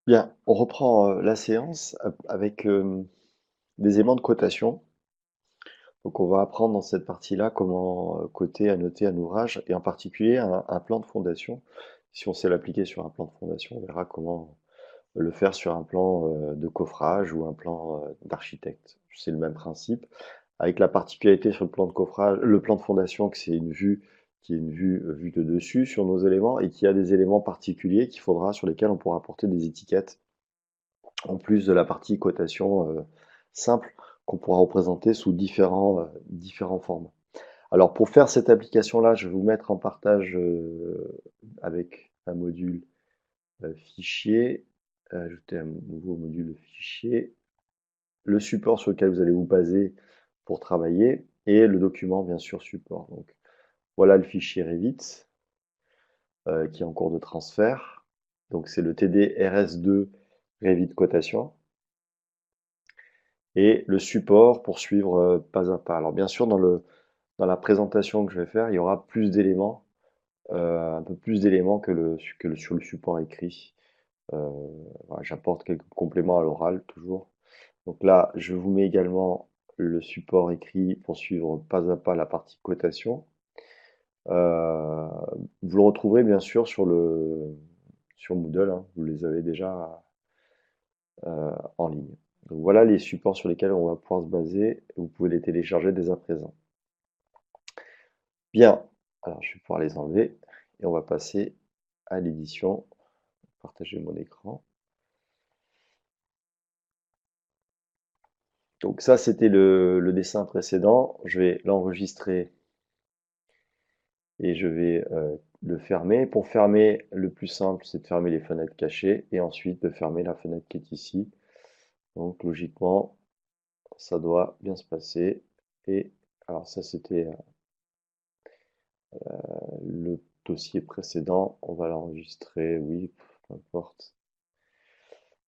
Bien, on reprend la séance avec des éléments de cotation. Donc on va apprendre dans cette partie-là comment coter, annoter un ouvrage et en particulier un plan de fondation. Si on sait l'appliquer sur un plan de fondation, on verra comment le faire sur un plan de coffrage ou un plan d'architecte. C'est le même principe, avec la particularité sur le plan de coffrage, le plan de fondation, que c'est une vue qui est une vue de dessus sur nos éléments et qui a des éléments particuliers qu'il faudra sur lesquels on pourra apporter des étiquettes en plus de la partie cotation simple qu'on pourra représenter sous différents formats. Alors pour faire cette application-là, je vais vous mettre en partage avec un module fichier, ajouter un nouveau module fichier, le support sur lequel vous allez vous baser pour travailler et le document bien sûr support. Donc voilà le fichier Revit qui est en cours de transfert. Donc c'est le TD RS2 Revit cotation. Et le support pour suivre pas à pas. Alors bien sûr, dans la présentation que je vais faire, il y aura plus d'éléments, un peu plus d'éléments sur le support écrit. Euh, voilà, j'apporte quelques compléments à l'oral toujours. Donc là, je vous mets également le support écrit pour suivre pas à pas la partie cotation. Euh, Vous le retrouverez bien sûr sur Moodle, hein, vous les avez déjà en ligne. Donc voilà les supports sur lesquels on va pouvoir se baser. Vous pouvez les télécharger dès à présent. Bien, alors je vais pouvoir les enlever et on va passer à l'édition. Partager mon écran. Donc ça, c'était le dessin précédent. Je vais l'enregistrer et je vais le fermer. Pour fermer, le plus simple, c'est de fermer les fenêtres cachées et ensuite de fermer la fenêtre qui est ici. Donc logiquement, ça doit bien se passer. Et alors ça, c'était le dossier précédent. On va l'enregistrer, oui, peu importe.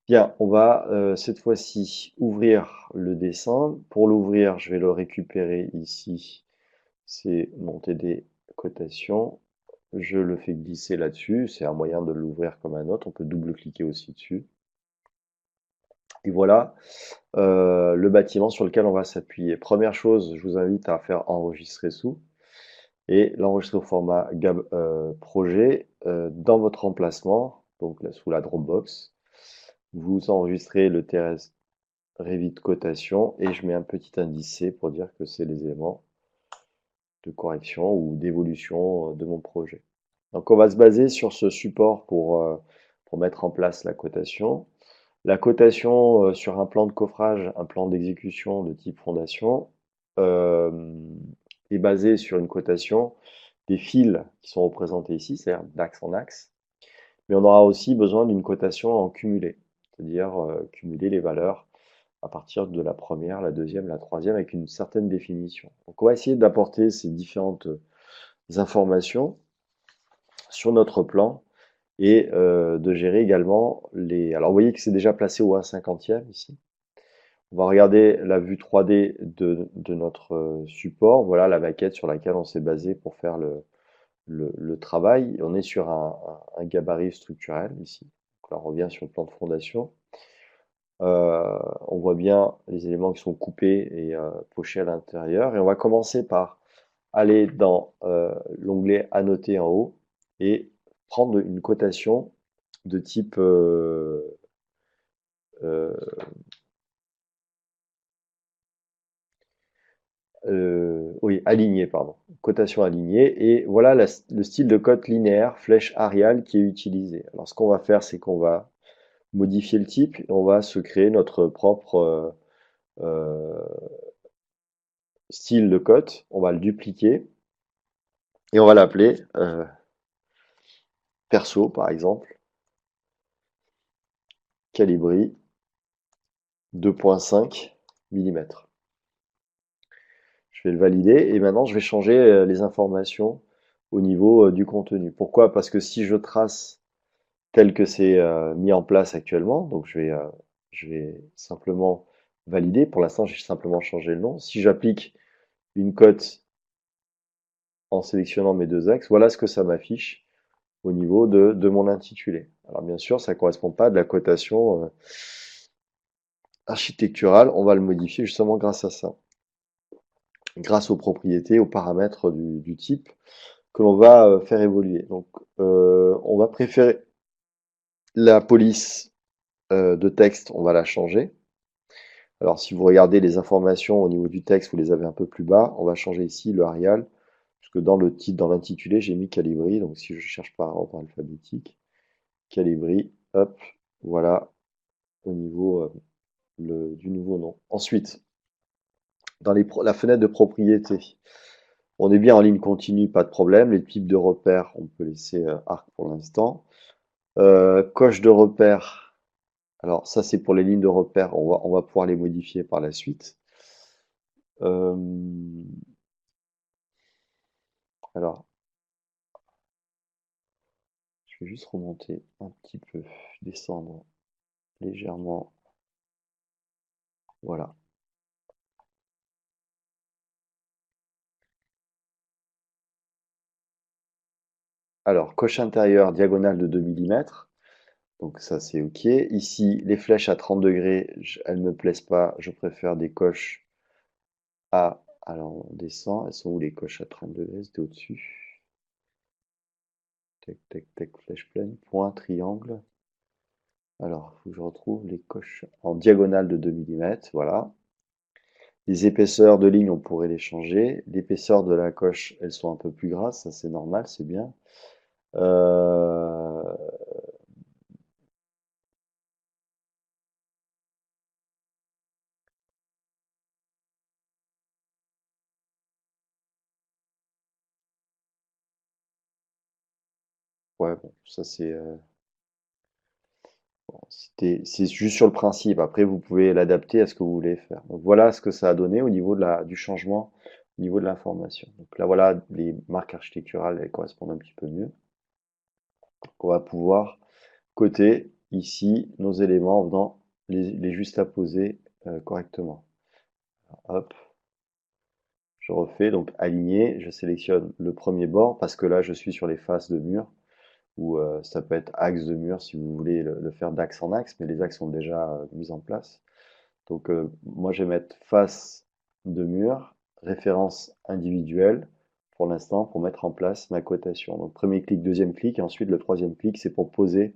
Bien, on va cette fois-ci ouvrir le dessin. Pour l'ouvrir, je vais le récupérer ici. C'est mon TD cotation. Je le fais glisser là-dessus. C'est un moyen de l'ouvrir comme un autre. On peut double-cliquer aussi dessus. Et voilà le bâtiment sur lequel on va s'appuyer. Première chose, je vous invite à faire enregistrer sous et l'enregistrer au format projet dans votre emplacement, donc là, sous la Dropbox. Vous enregistrez le TRS Revit cotation et je mets un petit indice C pour dire que c'est les éléments de correction ou d'évolution de mon projet. Donc on va se baser sur ce support pour mettre en place la cotation. La cotation sur un plan de coffrage, un plan d'exécution de type fondation, euh, est basée sur une cotation des fils qui sont représentés ici, c'est-à-dire d'axe en axe. Mais on aura aussi besoin d'une cotation en cumulé, c'est-à-dire cumuler les valeurs à partir de la première, la deuxième, la troisième, avec une certaine définition. Donc on va essayer d'apporter ces différentes informations sur notre plan et de gérer également les... Alors vous voyez que c'est déjà placé au 1/50e ici. On va regarder la vue 3D de notre support. Voilà la maquette sur laquelle on s'est basé pour faire le travail. On est sur un gabarit structurel ici. Donc là, on revient sur le plan de fondation. On voit bien les éléments qui sont coupés et pochés à l'intérieur. Et on va commencer par aller dans l'onglet Annoter en haut et prendre une cotation de type euh, oui, aligné, pardon. Cotation alignée. Et voilà le style de cote linéaire, flèche Arial qui est utilisé. Alors ce qu'on va faire, c'est qu'on va modifier le type et on va se créer notre propre euh, style de cote. On va le dupliquer et on va l'appeler perso, par exemple, calibri 2,5 mm. Je vais le valider et maintenant je vais changer les informations au niveau du contenu. Pourquoi? Parce que si je trace tel que c'est mis en place actuellement, donc je vais simplement valider. Pour l'instant, j'ai simplement changé le nom. Si j'applique une cote en sélectionnant mes deux axes, voilà ce que ça m'affiche au niveau de mon intitulé. Alors bien sûr, ça ne correspond pas à de la cotation architecturale. On va le modifier justement grâce à ça, grâce aux propriétés, aux paramètres du type que l'on va faire évoluer. Donc, on va préférer la police de texte, on va la changer. Alors, si vous regardez les informations au niveau du texte, vous les avez un peu plus bas. On va changer ici le Arial, puisque dans le titre, dans l'intitulé, j'ai mis Calibri. Donc, si je cherche par ordre alphabétique, Calibri, hop, voilà, au niveau du nouveau nom. Ensuite, dans la fenêtre de propriété, on est bien en ligne continue, pas de problème. Les types de repères, on peut laisser arc pour l'instant. Coche de repère. Alors ça, c'est pour les lignes de repère. On va pouvoir les modifier par la suite. Euh, alors, je vais juste remonter un petit peu, descendre légèrement. Voilà. Alors, coche intérieure, diagonale de 2 mm. Donc ça, c'est OK. Ici, les flèches à 30 degrés, elles ne me plaisent pas. Je préfère des coches à... Alors, on descend. Elles sont où les coches à 30 degrés? C'était au-dessus. Tac, tac, tac, flèche pleine. Point, triangle. Alors, il faut que je retrouve les coches en diagonale de 2 mm. Voilà. Les épaisseurs de ligne, on pourrait les changer. L'épaisseur de la coche, elles sont un peu plus grasses. Ça, c'est normal, c'est bien. Euh, Ouais, bon, ça c'est juste sur le principe. Après, vous pouvez l'adapter à ce que vous voulez faire. Donc voilà ce que ça a donné au niveau du changement, au niveau de l'information. Donc là, voilà, les marques architecturales, elles correspondent un petit peu mieux. Donc on va pouvoir coter ici nos éléments en venant les juxtaposer correctement. Hop, je refais, donc aligner, je sélectionne le premier bord parce que là, je suis sur les faces de mur. Ou ça peut être axe de mur si vous voulez le faire d'axe en axe, mais les axes sont déjà mis en place. Donc moi je vais mettre face de mur, référence individuelle pour l'instant pour mettre en place ma cotation. Donc premier clic, deuxième clic, et ensuite le troisième clic, c'est pour poser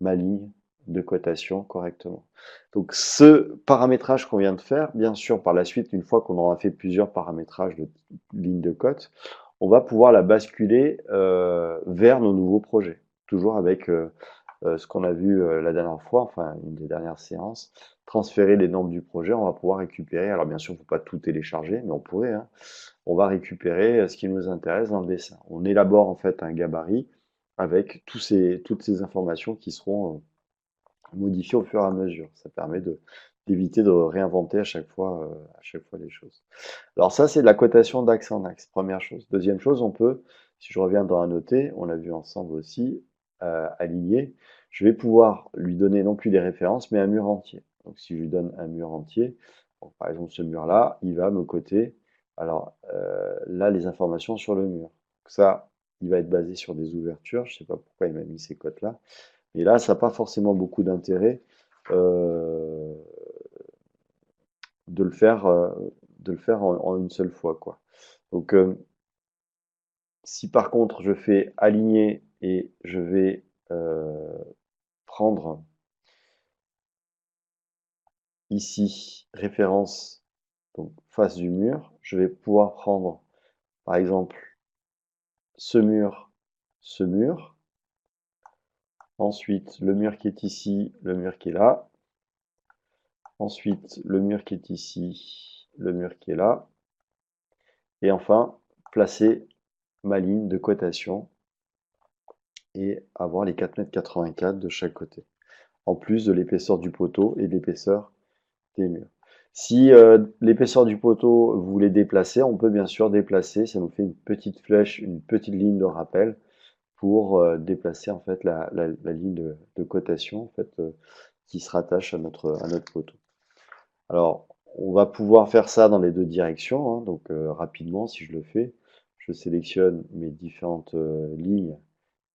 ma ligne de cotation correctement. Donc ce paramétrage qu'on vient de faire, bien sûr par la suite, une fois qu'on aura fait plusieurs paramétrages de ligne de cote, on va pouvoir la basculer vers nos nouveaux projets. Toujours avec ce qu'on a vu la dernière fois, enfin une des dernières séances, transférer les nombres du projet, on va pouvoir récupérer, alors bien sûr, il ne faut pas tout télécharger, mais on pourrait, hein. On va récupérer ce qui nous intéresse dans le dessin. On élabore en fait un gabarit avec toutes ces informations qui seront modifiées au fur et à mesure. Ça permet d'éviter de réinventer à chaque fois les choses. Alors ça, c'est de la cotation d'axe en axe, première chose. Deuxième chose, on peut, si je reviens dans annoter, on l'a vu ensemble aussi, aligner, je vais pouvoir lui donner non plus des références, mais un mur entier. Donc si je lui donne un mur entier, donc, par exemple ce mur-là, il va me coter, alors là, les informations sur le mur. Donc, ça, il va être basé sur des ouvertures, je ne sais pas pourquoi il m'a mis ces cotes-là, mais là, ça n'a pas forcément beaucoup d'intérêt euh, de le faire, en une seule fois, quoi. Donc, si par contre je fais aligner et je vais prendre ici référence, donc face du mur, je vais pouvoir prendre par exemple ce mur, ce mur, ensuite le mur qui est ici, le mur qui est là, ensuite le mur qui est ici, le mur qui est là, et enfin placer ma ligne de cotation et avoir les 4,84 m de chaque côté, en plus de l'épaisseur du poteau et de l'épaisseur des murs. Si l'épaisseur du poteau, vous voulez déplacer, on peut bien sûr déplacer, ça nous fait une petite flèche, une petite ligne de rappel pour déplacer en fait la ligne de cotation en fait, qui se rattache à notre poteau. Alors, on va pouvoir faire ça dans les deux directions, hein, donc rapidement si je le fais, je sélectionne mes différentes lignes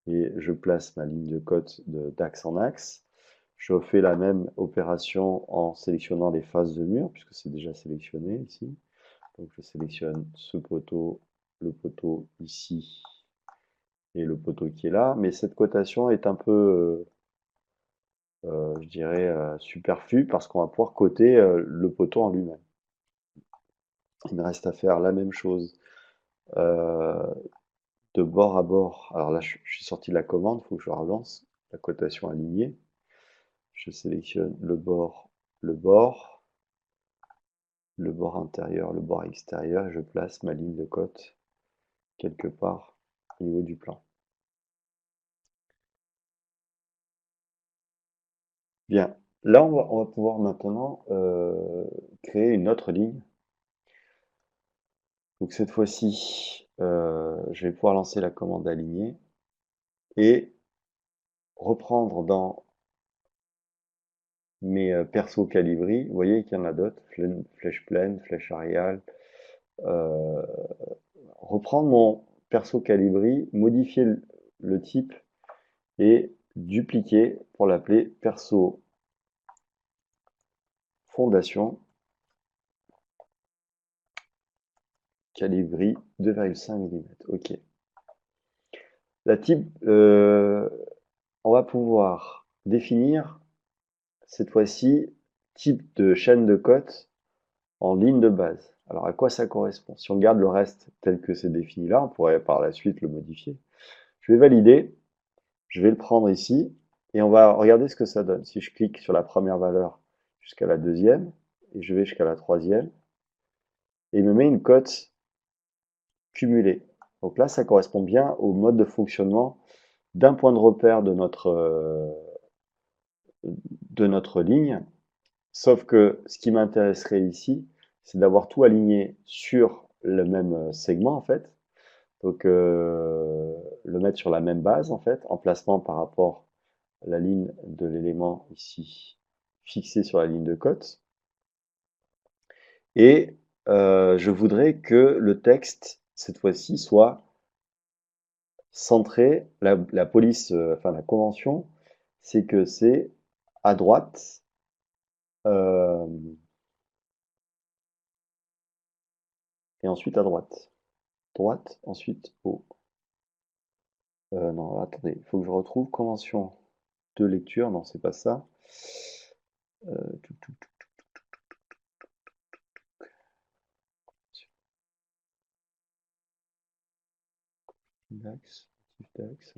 et je place ma ligne de cote d'axe en axe. Je fais la même opération en sélectionnant les faces de mur, puisque c'est déjà sélectionné ici. Donc je sélectionne ce poteau, le poteau ici et le poteau qui est là. Mais cette cotation est un peu, je dirais, superflue parce qu'on va pouvoir coter le poteau en lui-même. Il me reste à faire la même chose euh, de bord à bord. Alors là, je suis sorti de la commande, il faut que je relance la cotation alignée. Je sélectionne le bord, le bord, le bord intérieur, le bord extérieur, et je place ma ligne de cote quelque part au niveau du plan. Bien, là on va pouvoir maintenant créer une autre ligne. Donc cette fois-ci, je vais pouvoir lancer la commande aligner et reprendre dans mes persos calibri. Vous voyez qu'il y en a d'autres, flèche pleine, flèche ariale. Euh, Reprendre mon perso calibri, modifier le type et dupliquer pour l'appeler perso fondation calibri 2,5 mm. Ok. La type, on va pouvoir définir cette fois-ci type de chaîne de cote en ligne de base. Alors à quoi ça correspond? Si on garde le reste tel que c'est défini là, on pourrait par la suite le modifier. Je vais valider, je vais le prendre ici et on va regarder ce que ça donne. Si je clique sur la première valeur jusqu'à la deuxième et je vais jusqu'à la troisième, et il me met une cote cumulée. Donc là, ça correspond bien au mode de fonctionnement d'un point de repère de notre ligne. Sauf que ce qui m'intéresserait ici, c'est d'avoir tout aligné sur le même segment en fait. Donc le mettre sur la même base en fait, emplacement par rapport à la ligne de l'élément ici fixé sur la ligne de cote. Et je voudrais que le texte cette fois-ci soit centré. La police, enfin la convention, c'est que c'est à droite. euh, et ensuite à droite. Droite, ensuite haut. Non, attendez, il faut que je retrouve convention de lecture. Non, c'est pas ça. Tout, tout, d'axe, d'axe,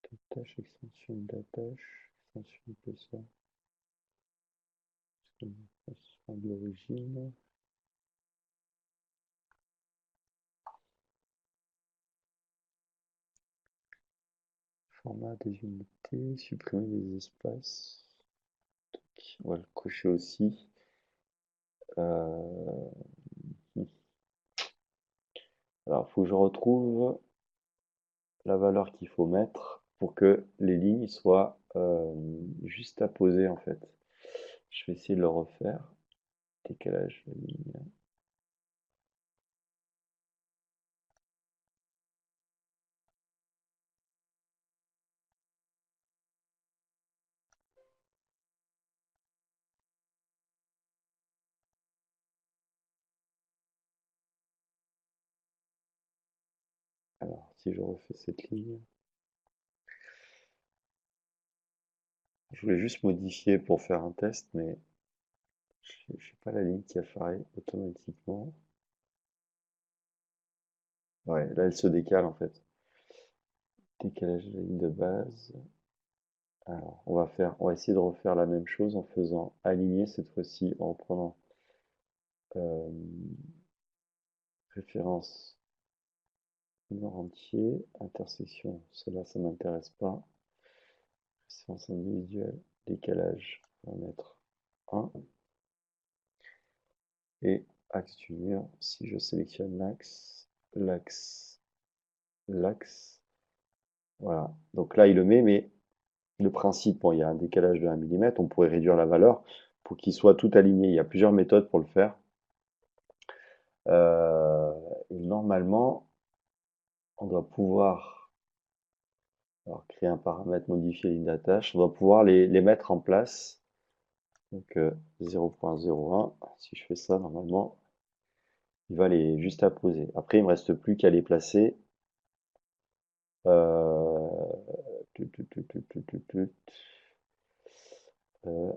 d'attache, extension d'attache, extension d'épaisseur, extension de l'origine. Format des unités, supprimer les espaces. On va le cocher aussi. Alors, il faut que je retrouve la valeur qu'il faut mettre pour que les lignes soient juste à poser en fait. Je vais essayer de le refaire. Décalage de ligne. Alors, si je refais cette ligne, je voulais juste modifier pour faire un test, mais je n'ai pas la ligne qui apparaît automatiquement. Ouais, là elle se décale en fait. Décalage de la ligne de base. Alors, on va essayer de refaire la même chose en faisant aligner cette fois-ci en prenant euh, référence nord entier, intersection, cela ça m'intéresse pas. Référence individuelle, décalage, on va mettre 1. Et axe du mur, si je sélectionne l'axe, l'axe, l'axe, voilà. Donc là il le met, mais le principe, bon, il y a un décalage de 1 mm, on pourrait réduire la valeur pour qu'il soit tout aligné. Il y a plusieurs méthodes pour le faire. Et normalement, on doit pouvoir alors, créer un paramètre, modifier ligne d'attache, on doit pouvoir les mettre en place. Donc 0.01, si je fais ça, normalement, il va les juste à poser. Après, il me reste plus qu'à les placer euh,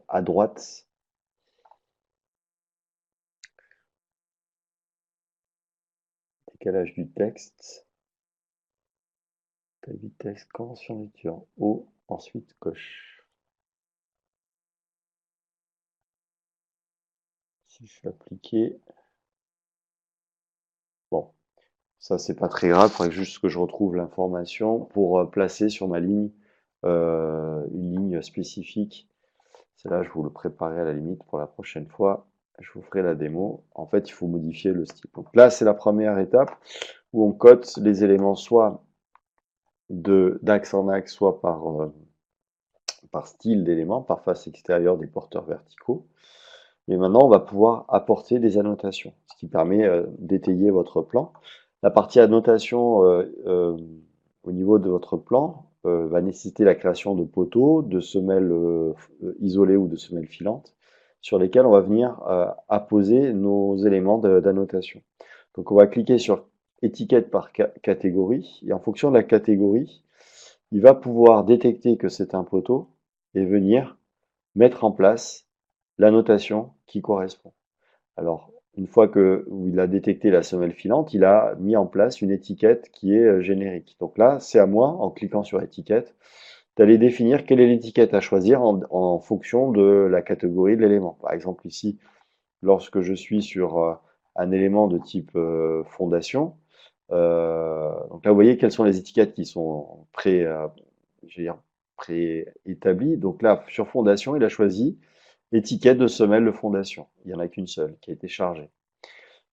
à droite. Décalage du texte. Taille du texte, convention de lecture. Haut, ensuite coche. Si je fais appliquer. Bon, ça c'est pas très grave, il faudrait juste que je retrouve l'information pour placer sur ma ligne une ligne spécifique. Celle-là, je vous le préparerai à la limite pour la prochaine fois. Je vous ferai la démo. En fait, il faut modifier le style. Donc là, c'est la première étape où on cote les éléments soit d'axe en axe, soit par style d'éléments, par face extérieure des porteurs verticaux. Et maintenant, on va pouvoir apporter des annotations, ce qui permet d'étayer votre plan. La partie annotation au niveau de votre plan va nécessiter la création de poteaux, de semelles isolées ou de semelles filantes, sur lesquelles on va venir apposer nos éléments d'annotation. Donc on va cliquer sur étiquette par catégorie, et en fonction de la catégorie, il va pouvoir détecter que c'est un poteau et venir mettre en place la notation qui correspond. Alors, une fois qu'il a détecté la semelle filante, il a mis en place une étiquette qui est générique. Donc là, c'est à moi, en cliquant sur étiquette, d'aller définir quelle est l'étiquette à choisir en fonction de la catégorie de l'élément. Par exemple, ici, lorsque je suis sur un élément de type fondation, donc là, vous voyez quelles sont les étiquettes qui sont préétablies. Donc là, sur fondation, il a choisi étiquette de semelle de fondation. Il n'y en a qu'une seule qui a été chargée.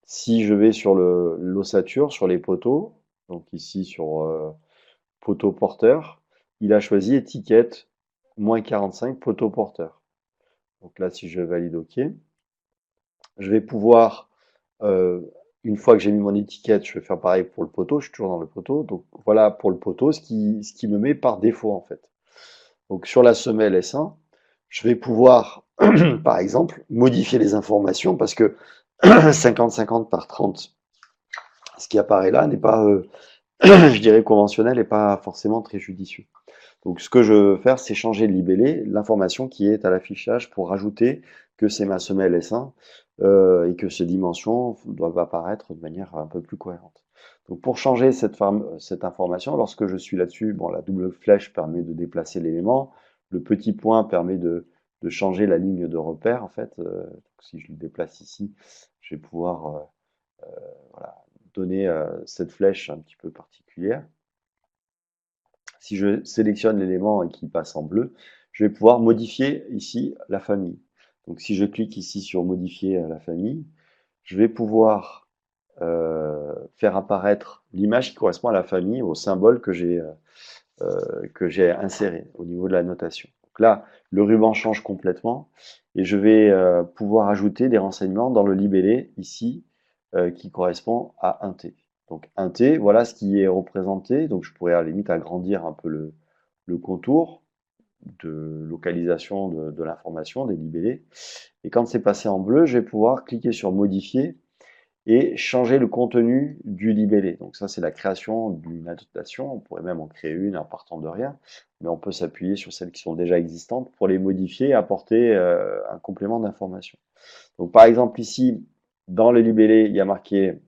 Si je vais sur l'ossature, sur les poteaux, donc ici sur poteau porteur, il a choisi étiquette -45 poteau porteur. Donc là, si je valide OK, je vais pouvoir, euh, une fois que j'ai mis mon étiquette, je vais faire pareil pour le poteau, je suis toujours dans le poteau. Donc voilà pour le poteau, ce qui me met par défaut en fait. Donc sur la semelle S1, je vais pouvoir, par exemple, modifier les informations parce que 50-50 par 30, ce qui apparaît là n'est pas, je dirais, conventionnel et pas forcément très judicieux. Donc ce que je veux faire, c'est changer le libellé, l'information qui est à l'affichage pour rajouter que c'est ma semelle S1 et que ces dimensions doivent apparaître de manière un peu plus cohérente. Donc pour changer cette information, lorsque je suis là-dessus, bon, la double flèche permet de déplacer l'élément, le petit point permet de changer la ligne de repère en fait. Donc si je le déplace ici, je vais pouvoir voilà, donner cette flèche un petit peu particulière. Si je sélectionne l'élément et qu'il passe en bleu, je vais pouvoir modifier ici la famille. Donc si je clique ici sur modifier la famille, je vais pouvoir faire apparaître l'image qui correspond à la famille, au symbole que j'ai inséré au niveau de la notation. Donc là, le ruban change complètement et je vais pouvoir ajouter des renseignements dans le libellé ici qui correspond à un T. Donc un T, voilà ce qui est représenté. Donc je pourrais à la limite agrandir un peu le contour de localisation de l'information, des libellés. Et quand c'est passé en bleu, je vais pouvoir cliquer sur modifier et changer le contenu du libellé. Donc ça, c'est la création d'une annotation. On pourrait même en créer une en partant de rien, mais on peut s'appuyer sur celles qui sont déjà existantes pour les modifier et apporter un complément d'information. Donc par exemple ici, dans le libellé, il y a marqué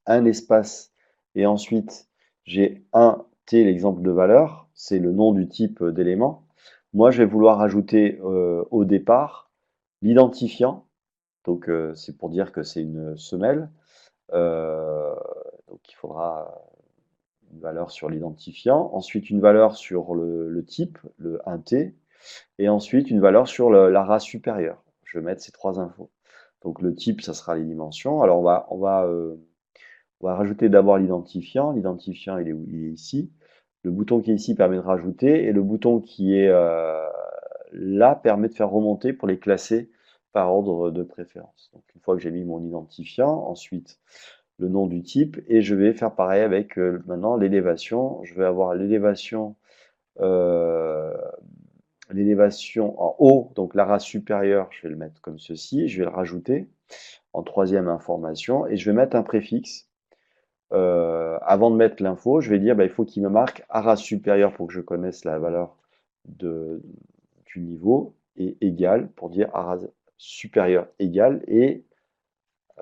un espace et ensuite j'ai un T, l'exemple de valeur, c'est le nom du type d'élément. Moi, je vais vouloir ajouter au départ l'identifiant. Donc c'est pour dire que c'est une semelle. Donc il faudra une valeur sur l'identifiant, ensuite une valeur sur le type, le 1T, et ensuite une valeur sur la race supérieure. Je vais mettre ces trois infos. Donc le type, ça sera les dimensions. Alors on va rajouter d'abord l'identifiant. L'identifiant, il est ici. Le bouton qui est ici permet de rajouter, et le bouton qui est là permet de faire remonter pour les classer par ordre de préférence. Donc une fois que j'ai mis mon identifiant, ensuite le nom du type, et je vais faire pareil avec maintenant l'élévation. Je vais avoir euh, l'élévation en haut, donc la race supérieure, je vais le mettre comme ceci, je vais le rajouter en troisième information, et je vais mettre un préfixe. Avant de mettre l'info, je vais dire, bah, il faut qu'il me marque à race supérieure pour que je connaisse la valeur de, du niveau, et égal pour dire à race supérieure égal, et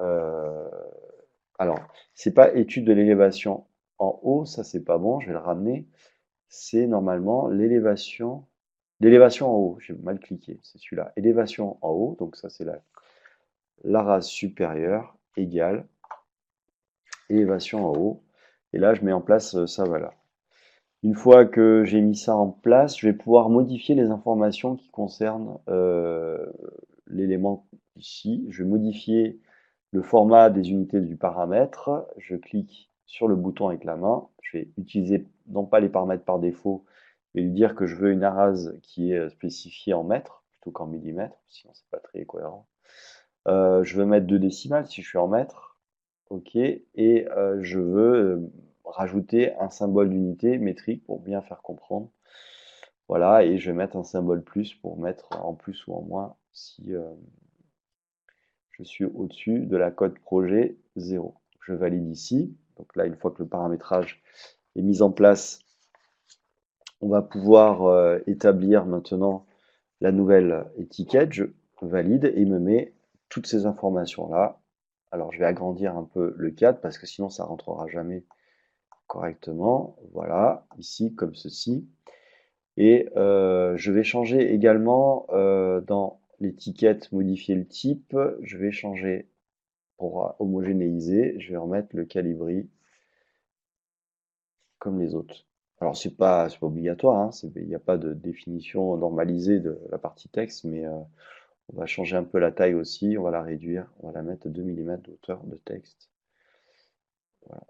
euh, alors, c'est pas étude de l'élévation en haut, ça c'est pas bon, je vais le ramener. C'est normalement l'élévation en haut, j'ai mal cliqué, c'est celui-là. Élévation en haut, donc ça c'est la race supérieure égale élévation en haut. Et là, je mets en place ça, voilà. Une fois que j'ai mis ça en place, je vais pouvoir modifier les informations qui concernent l'élément ici. Je vais modifier le format des unités du paramètre. Je clique sur le bouton avec la main. Je vais utiliser non pas les paramètres par défaut, mais lui dire que je veux une arrase qui est spécifiée en mètres plutôt qu'en millimètres, sinon c'est pas très cohérent. Je veux mettre 2 décimales si je suis en mètres. OK. Et je veux rajouter un symbole d'unité métrique pour bien faire comprendre. Voilà, et je vais mettre un symbole plus pour mettre en plus ou en moins si je suis au-dessus de la cote projet 0. Je valide ici. Donc là, une fois que le paramétrage est mis en place, on va pouvoir établir maintenant la nouvelle étiquette. Je valide et il me met toutes ces informations-là. Alors, je vais agrandir un peu le cadre parce que sinon, ça rentrera jamais correctement. Voilà, ici, comme ceci. Et je vais changer également dans l'étiquette modifier le type. Je vais changer pour homogénéiser. Je vais remettre le calibri comme les autres. Alors, c'est pas obligatoire, hein, il n'y a pas de définition normalisée de la partie texte, mais on va changer un peu la taille aussi. On va la réduire. On va la mettre à 2 mm de hauteur de texte. Voilà.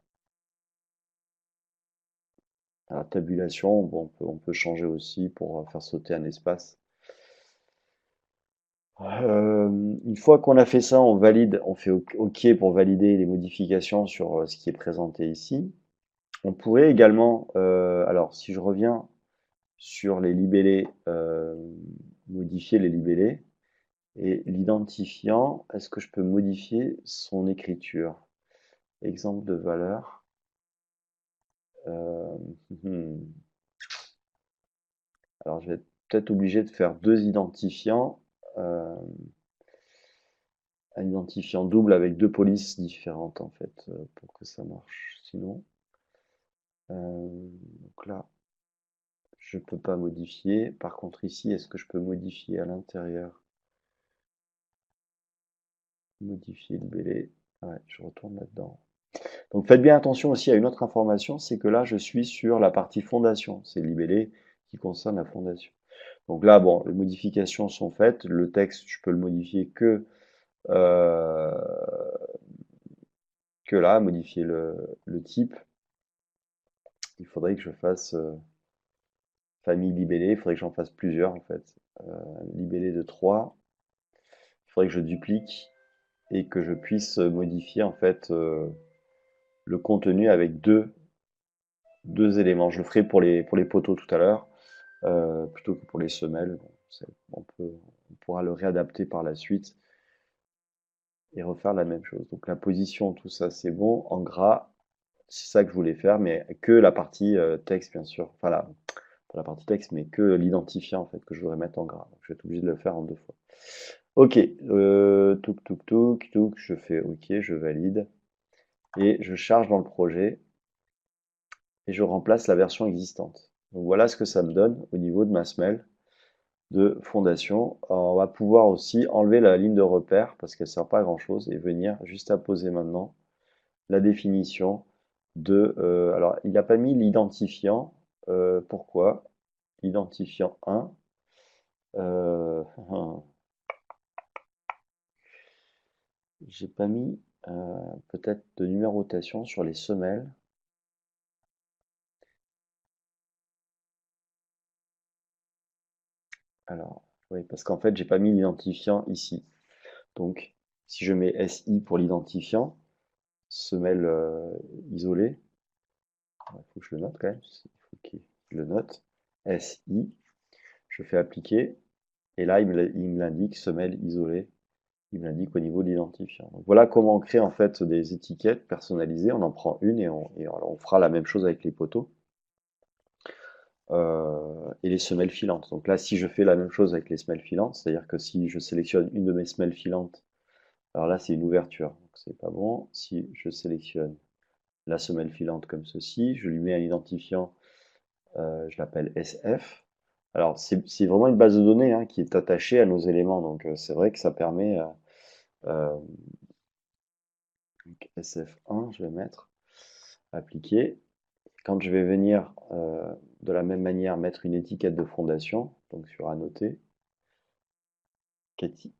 La tabulation, bon, on peut changer aussi pour faire sauter un espace. Une fois qu'on a fait ça, on valide, on fait OK pour valider les modifications sur ce qui est présenté ici. On pourrait également, alors si je reviens sur les libellés, modifier les libellés et l'identifiant, est-ce que je peux modifier son écriture? Exemple de valeur. Euh, hmm. Alors je vais être peut-être obligé de faire deux identifiants. Euh, un identifiant double avec deux polices différentes en fait pour que ça marche. Sinon, donc là, je peux pas modifier. Par contre ici, est-ce que je peux modifier à l'intérieur? Modifier le libellé. Ouais, je retourne là-dedans. Donc faites bien attention aussi à une autre information, c'est que là je suis sur la partie fondation. C'est le libellé qui concerne la fondation. Donc là, bon, les modifications sont faites. Le texte, je peux le modifier euh, que là, modifier le type. Il faudrait que je fasse famille libellé, il faudrait que j'en fasse plusieurs en fait. Libellé de 3, il faudrait que je duplique et que je puisse modifier en fait le contenu avec deux éléments. Je le ferai pour les poteaux tout à l'heure, plutôt que pour les semelles. Bon, on pourra le réadapter par la suite et refaire la même chose. Donc la position, tout ça c'est bon. En gras, c'est ça que je voulais faire, mais que la partie texte bien sûr. Enfin pas la partie texte, mais que l'identifiant en fait que je voudrais mettre en gras. Donc, je vais être obligé de le faire en deux fois. Ok, touk touk touk touk, je fais ok, je valide et je charge dans le projet et je remplace la version existante. Donc voilà ce que ça me donne au niveau de ma semelle de fondation. Alors, on va pouvoir aussi enlever la ligne de repère parce qu'elle ne sert pas à grand chose et venir juste à poser maintenant la définition de... alors il n'a pas mis l'identifiant, pourquoi? Identifiant 1. Euh, j'ai pas mis peut-être de numérotation sur les semelles. Alors, oui, parce qu'en fait, j'ai pas mis l'identifiant ici. Donc, si je mets SI pour l'identifiant, semelle isolée. Il faut que je le note quand même. Il faut que je le note. SI. Je fais appliquer. Et là, il me l'indique semelle isolée. Il me l'indique au niveau de l'identifiant. Donc, voilà comment on crée en fait des étiquettes personnalisées. On en prend une et on fera la même chose avec les poteaux et les semelles filantes. Donc là, si je fais la même chose avec les semelles filantes, c'est-à-dire que si je sélectionne une de mes semelles filantes, alors là, c'est une ouverture, donc c'est pas bon. Si je sélectionne la semelle filante comme ceci, je lui mets un identifiant, je l'appelle SF. Alors, c'est vraiment une base de données hein, qui est attachée à nos éléments, donc c'est vrai que ça permet SF1, je vais mettre appliquer. Quand je vais venir de la même manière mettre une étiquette de fondation, donc sur annoter,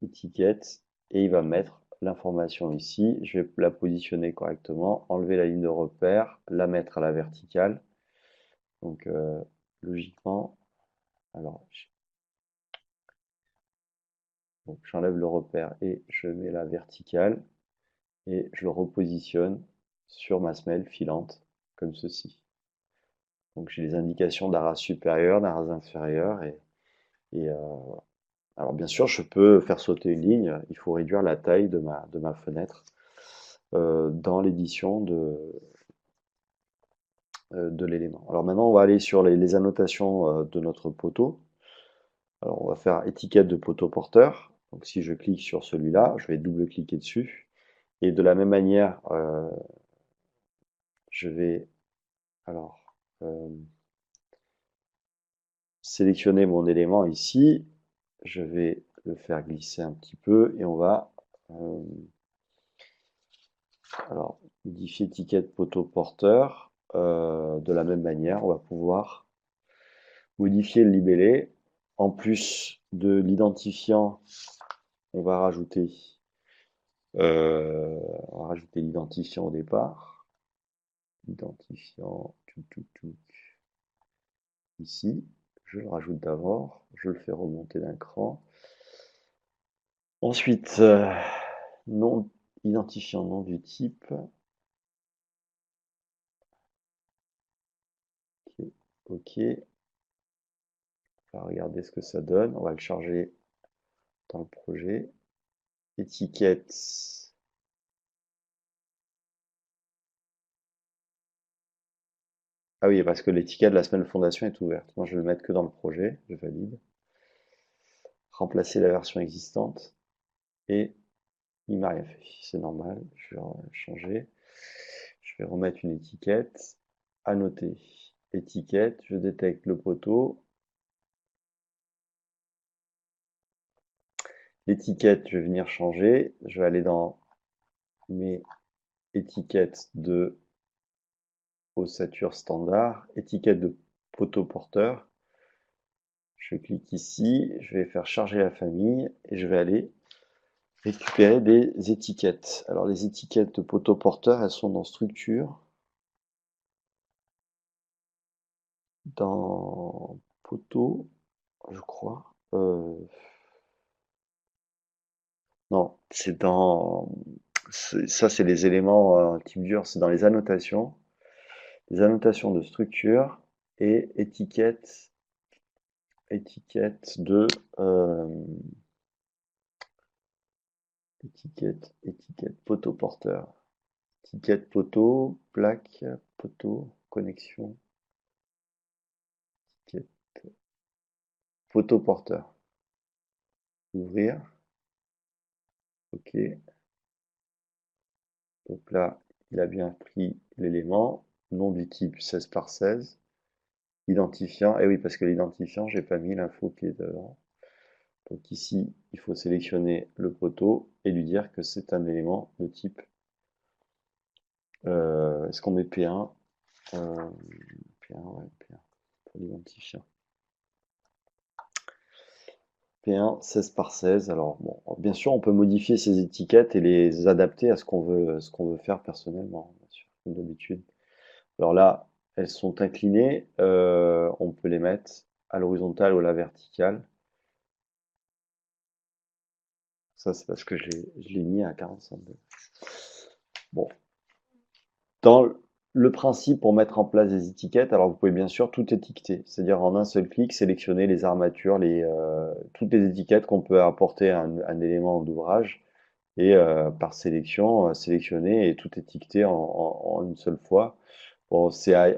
étiquette, et il va mettre l'information ici. Je vais la positionner correctement, enlever la ligne de repère, la mettre à la verticale. Donc logiquement, alors j'enlève le repère et je mets la verticale et je le repositionne sur ma semelle filante comme ceci. Donc j'ai les indications d'un ras supérieur, d'un ras inférieur et alors bien sûr je peux faire sauter une ligne, il faut réduire la taille de ma fenêtre dans l'édition de l'élément. Alors maintenant on va aller sur les annotations de notre poteau. Alors on va faire étiquette de poteau porteur. Donc si je clique sur celui-là, je vais double-cliquer dessus. Et de la même manière, je vais alors sélectionner mon élément ici. Je vais le faire glisser un petit peu et on va alors modifier étiquette poteau porteur. De la même manière, on va pouvoir modifier le libellé. En plus de l'identifiant, on va rajouter l'identifiant au départ. Identifiant, ici. Je le rajoute d'abord, je le fais remonter d'un cran. Ensuite, nom, identifiant nom du type. Ok. On va regarder ce que ça donne. On va le charger dans le projet. Étiquette. Ah oui, parce que l'étiquette de la semaine fondation est ouverte. Moi, je vais le mettre que dans le projet. Je valide. Remplacer la version existante. Et il m'a rien fait. C'est normal. Je vais changer. Je vais remettre une étiquette. Annoter. Étiquette. Je détecte le poteau. L'étiquette, je vais venir changer. Je vais aller dans mes étiquettes de ossature standard. Étiquette de poteau porteur. Je clique ici. Je vais faire charger la famille. Et je vais aller récupérer des étiquettes. Alors les étiquettes de poteau porteur, elles sont dans structure, dans poteau, je crois. Non, c'est dans... Ça, c'est les éléments type dur, c'est dans les annotations de structure et étiquette, étiquette de... étiquette poteau porteur. Étiquette poteau, plaque, poteau, connexion, étiquette poteau porteur. Ouvrir. OK. Donc là, il a bien pris l'élément. Nom du type 16 par 16. Identifiant. Et oui, parce que l'identifiant, j'ai pas mis l'info qui est dedans. Donc ici, il faut sélectionner le poteau et lui dire que c'est un élément de type. Est-ce qu'on met P1 P1, ouais, P1 pour l'identifiant. P1, 16 par 16. Alors, bon, bien sûr, on peut modifier ces étiquettes et les adapter à ce qu'on veut faire personnellement, bien sûr, comme d'habitude. Alors là, elles sont inclinées, on peut les mettre à l'horizontale ou à la verticale. Ça, c'est parce que je l'ai mis à 45 degrés. Bon, Dans le principe pour mettre en place des étiquettes, alors vous pouvez bien sûr tout étiqueter, c'est-à-dire en un seul clic sélectionner les armatures, toutes les étiquettes qu'on peut apporter à un élément d'ouvrage et par sélection, sélectionner et tout étiqueter en une seule fois. Bon, c'est à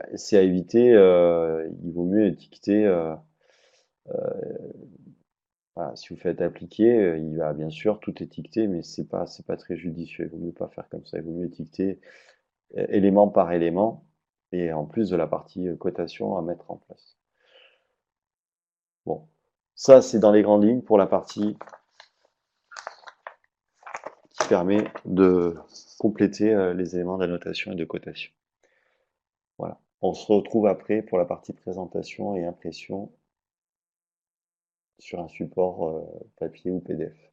éviter, il vaut mieux étiqueter, voilà, si vous faites appliquer, il va bien sûr tout étiqueter, mais c'est pas très judicieux, il vaut mieux pas faire comme ça, il vaut mieux étiqueter élément par élément, et en plus de la partie cotation à mettre en place. Bon, ça c'est dans les grandes lignes pour la partie qui permet de compléter les éléments d'annotation et de cotation. Voilà. On se retrouve après pour la partie présentation et impression sur un support papier ou PDF.